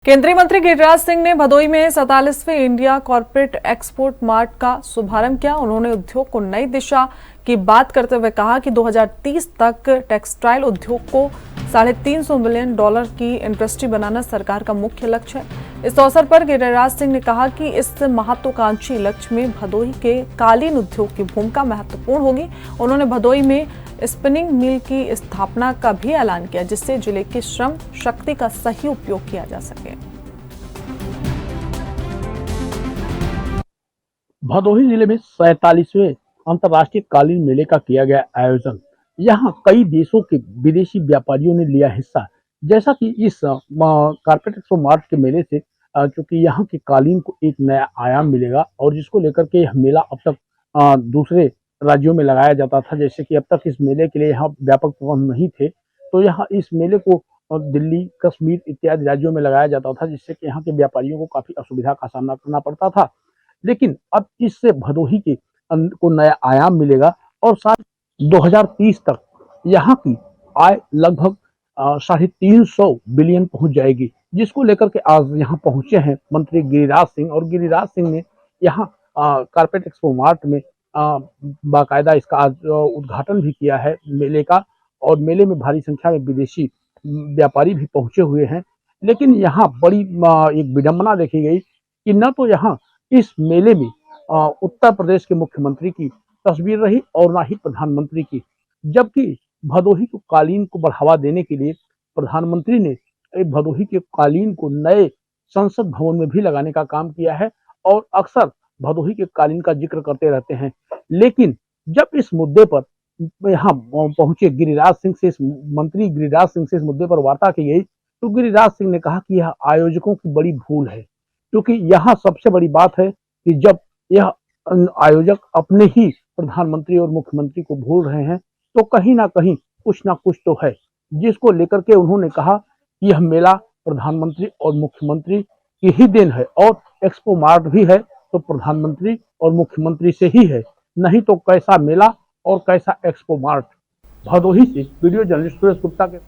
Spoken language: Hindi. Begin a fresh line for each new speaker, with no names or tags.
केंद्रीय मंत्री गिरिराज सिंह ने भदोई में 47वें इंडिया कॉर्पोरेट एक्सपोर्ट मार्ट का शुभारंभ किया। उन्होंने उद्योग को नई दिशा की बात करते हुए कहा कि 2030 तक टेक्सटाइल उद्योग को $350 बिलियन की इंडस्ट्री बनाना सरकार का मुख्य लक्ष्य है। इस अवसर पर गिरिराज सिंह ने कहा कि इस महत्वाकांक्षी लक्ष्य में भदोई के कालीन उद्योग की भूमिका महत्वपूर्ण होगी। उन्होंने भदोई में स्पिनिंग मिल की स्थापना का भी ऐलान किया, जिससे जिले की श्रम शक्ति का सही उपयोग किया जा सके।
भदोही जिले में 47वें अंतर्राष्ट्रीय कालीन मेले का किया गया आयोजन। यहाँ कई देशों के विदेशी व्यापारियों ने लिया हिस्सा। जैसा कि इस कारपेट एक्सपो मार्ट के मेले से चूंकि यहाँ की कालीन को एक नया आयाम मिलेगा और जिसको लेकर के यह मेला अब तक दूसरे राज्यों में लगाया जाता था। जैसे कि अब तक इस मेले के लिए यहाँ व्यापक प्रबंध नहीं थे, तो यहाँ इस मेले को दिल्ली, कश्मीर इत्यादि राज्यों में लगाया जाता था, जिससे कि यहाँ के व्यापारियों को काफी असुविधा का सामना करना पड़ता था। लेकिन अब इससे भदोही के को नया आयाम मिलेगा और साथ 2030 तक यहाँ की आय लगभग 350 बिलियन पहुंच जाएगी, जिसको लेकर के आज यहाँ पहुंचे हैं मंत्री गिरिराज सिंह। और गिरिराज सिंह ने यहाँ कारपेट एक्सपो मार्ट में बाकायदा इसका आज उद्घाटन भी किया है मेले का, और मेले में भारी संख्या में विदेशी व्यापारी भी पहुंचे हुए हैं। लेकिन यहाँ बड़ी एक विडंबना देखी गई कि न तो यहाँ इस मेले में उत्तर प्रदेश के मुख्यमंत्री की तस्वीर रही और ना ही प्रधानमंत्री की, जबकि भदोही के कालीन को बढ़ावा देने के लिए प्रधानमंत्री ने भदोही के कालीन को नए संसद भवन में भी लगाने का काम किया है और अक्सर भदोही के कालीन का जिक्र करते रहते हैं। लेकिन जब इस मुद्दे पर यहाँ पहुंचे गिरिराज सिंह से, मंत्री गिरिराज सिंह से इस मुद्दे पर वार्ता की गई, तो गिरिराज सिंह ने कहा कि यह आयोजकों की बड़ी भूल है, क्योंकि यहाँ सबसे बड़ी बात है कि जब यह आयोजक अपने ही प्रधानमंत्री और मुख्यमंत्री को भूल रहे हैं, तो कहीं ना कुछ तो है, जिसको लेकर के उन्होंने कहा कि यह मेला प्रधानमंत्री और मुख्यमंत्री की ही देन है और एक्सपो मार्ट भी है तो प्रधानमंत्री और मुख्यमंत्री से ही है, नहीं तो कैसा मेला और कैसा एक्सपो मार्ट। भदोही से वीडियो जर्नलिस्ट सुरेश गुप्ता के